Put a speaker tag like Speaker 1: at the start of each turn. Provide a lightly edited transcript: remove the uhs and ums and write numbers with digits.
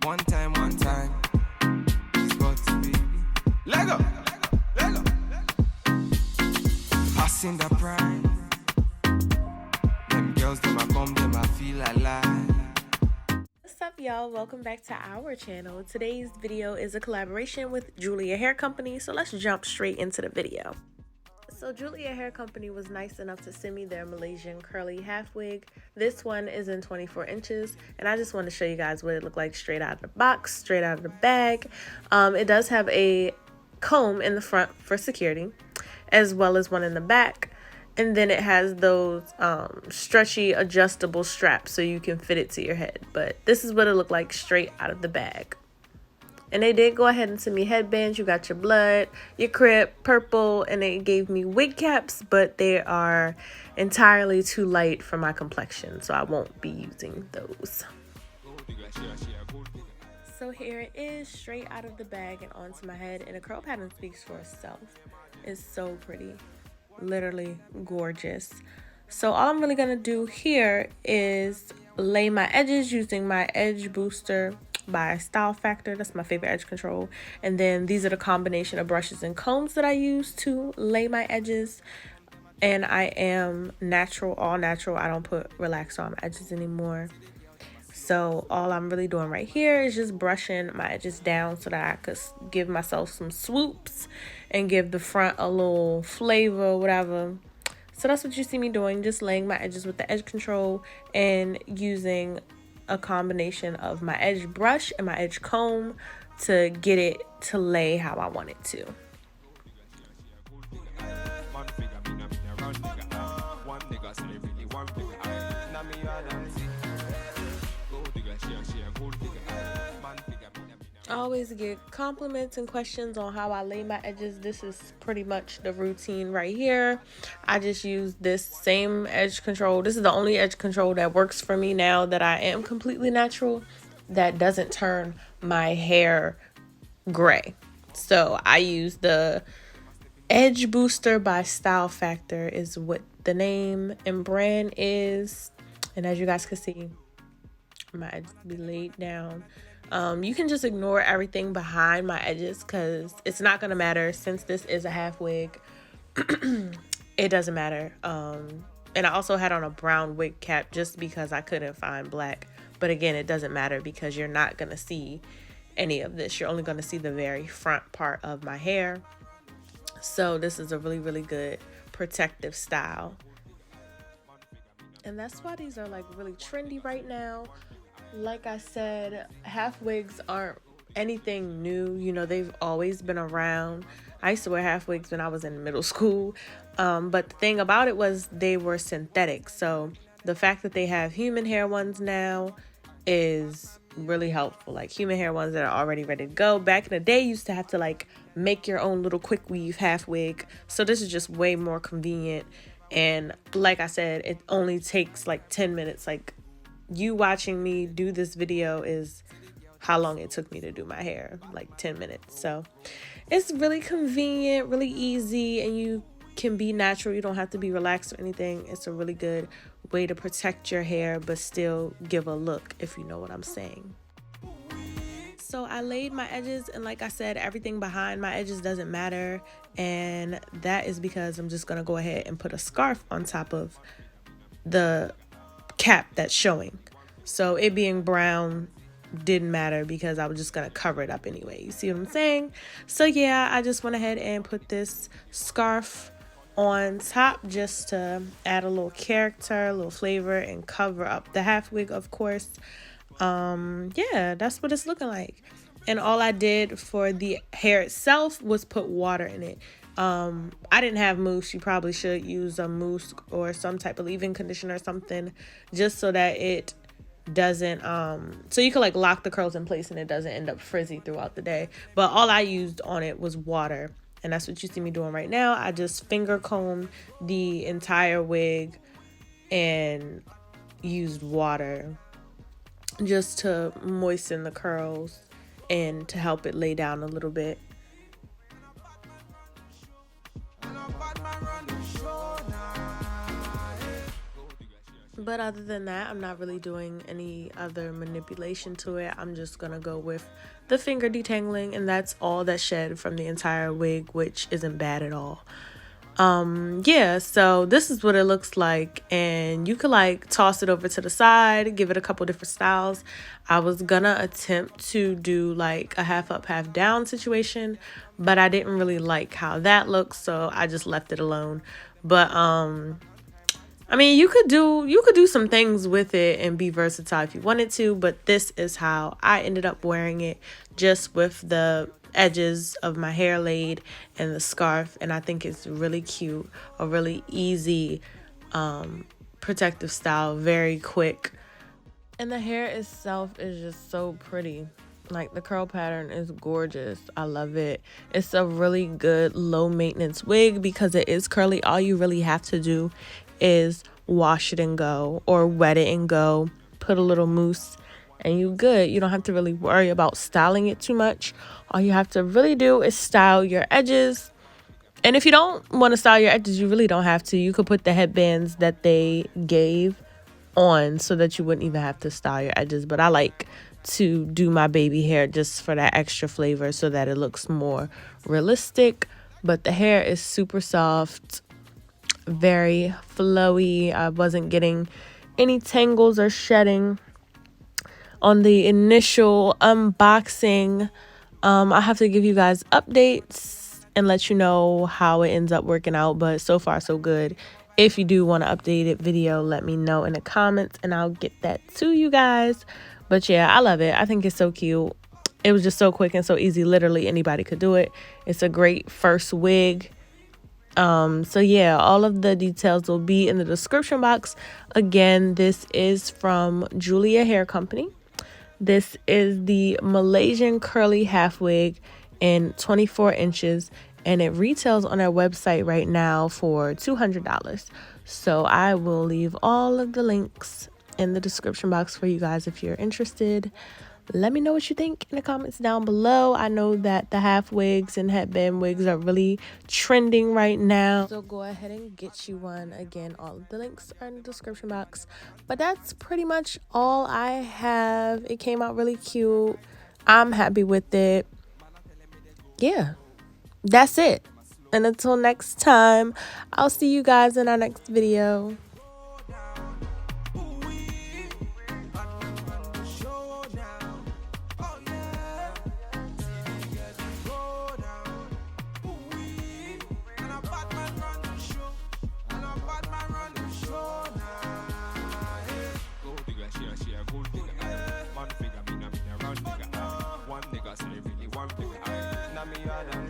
Speaker 1: One time. Sports, baby. Lego. Passing the prime. Them girls, them I come, them I feel alive.
Speaker 2: What's up, y'all? Welcome back to our channel. Today's video is a collaboration with Julia Hair Company, so let's jump straight into the video. So Julia Hair Company was nice enough to send me their Malaysian curly half wig. This one is in 24 inches, and I just want to show you guys what it looked like straight out of the box, straight out of the bag. It does have a comb in the front for security, as well as one in the back. And then it has those stretchy adjustable straps so you can fit it to your head. But this is what it looked like straight out of the bag. And they did go ahead and send me headbands. You got your blood, your crib, purple, and they gave me wig caps, but they are entirely too light for my complexion, so I won't be using those. So here it is, straight out of the bag and onto my head, and the curl pattern speaks for itself. It's so pretty, literally gorgeous. So all I'm really gonna do here is lay my edges using my edge booster by Style Factor. That's my favorite edge control. And then these are the combination of brushes and combs that I use to lay my edges. And I am natural, all natural. I don't put relaxer on my edges anymore. So all I'm really doing right here is just brushing my edges down so that I could give myself some swoops and give the front a little flavor, whatever. So that's what you see me doing, just laying my edges with the edge control and using a combination of my edge brush and my edge comb to get it to lay how I want it to. I always get compliments and questions on how I lay my edges. This is pretty much the routine right here. I just use this same edge control. This is the only edge control that works for me now that I am completely natural, that doesn't turn my hair gray. So I use the Edge Booster by Style Factor is what the name and brand is. And as you guys can see, my edges be laid down. You can just ignore everything behind my edges because it's not going to matter since this is a half wig. It doesn't matter. And I also had on a brown wig cap just because I couldn't find black. But again, it doesn't matter because you're not going to see any of this. You're only going to see the very front part of my hair. So this is a really, really good protective style. And that's why these are like really trendy right now. Like I said, half wigs aren't anything new. You know, they've always been around. I used to wear half wigs when I was in middle school. But the thing about it was they were synthetic. So the fact that they have human hair ones now is really helpful. Like human hair ones that are already ready to go. Back in the day, you used to have to like make your own little quick weave half wig. So this is just way more convenient. And like I said, it only takes like 10 minutes. Like you watching me do this video is how long it took me to do my hair, like 10 minutes. So it's really convenient, really easy, and you can be natural. You don't have to be relaxed or anything. It's a really good way to protect your hair but still give a look, if you know what I'm saying. So I laid my edges, and like I said, everything behind my edges doesn't matter, and that is because I'm just gonna go ahead and put a scarf on top of the cap that's showing. So it being brown didn't matter because I was just gonna cover it up anyway. You see what I'm saying? So yeah, I just went ahead and put this scarf on top just to add a little character, a little flavor, and cover up the half wig, of course. Yeah, that's what it's looking like. And all I did for the hair itself was put water in it. I didn't have mousse. You probably should use a mousse or some type of leave-in conditioner or something, just so that it doesn't so you can like lock the curls in place and it doesn't end up frizzy throughout the day. But all I used on it was water, and that's what you see me doing right now. I just finger combed the entire wig and used water just to moisten the curls and to help it lay down a little bit. But other than that, I'm not really doing any other manipulation to it. I'm just gonna go with the finger detangling, and that's all that shed from the entire wig, which isn't bad at all. Yeah, so this is what it looks like, and you could like toss it over to the side, give it a couple different styles. I was gonna attempt to do like a half up, half down situation, but I didn't really like how that looks, so I just left it alone. But I mean, you could do some things with it and be versatile if you wanted to, but this is how I ended up wearing it, just with the edges of my hair laid and the scarf, and I think it's really cute, a really easy protective style, very quick. And the hair itself is just so pretty. Like, the curl pattern is gorgeous. I love it. It's a really good low maintenance wig because it is curly. All you really have to do is wash it and go, or wet it and go, put a little mousse, and you good. You don't have to really worry about styling it too much. All you have to really do is style your edges. And if you don't want to style your edges, you really don't have to. You could put the headbands that they gave on so that you wouldn't even have to style your edges. But I like to do my baby hair just for that extra flavor so that it looks more realistic. But the hair is super soft, very flowy. I wasn't getting any tangles or shedding on the initial unboxing. I have to give you guys updates and let you know how it ends up working out, but so far so good. If you do want an updated video, let me know in the comments and I'll get that to you guys. But yeah, I love it. I think it's so cute. It was just so quick and so easy. Literally anybody could do it. It's a great first wig. So yeah, all of the details will be in the description box. Again, this is from Julia Hair Company. This is the Malaysian curly half wig in 24 inches, and it retails on our website right now for $200. So I will leave all of the links in the description box for you guys if you're interested. Let me know what you think in the comments down below. I know that the half wigs and headband wigs are really trending right now, so go ahead and get you one. Again, all of the links are in the description box. But that's pretty much all I have. It came out really cute. I'm happy with it. Yeah, that's it. And until next time, I'll see you guys in our next video.
Speaker 1: One nigga say really one thing. Now me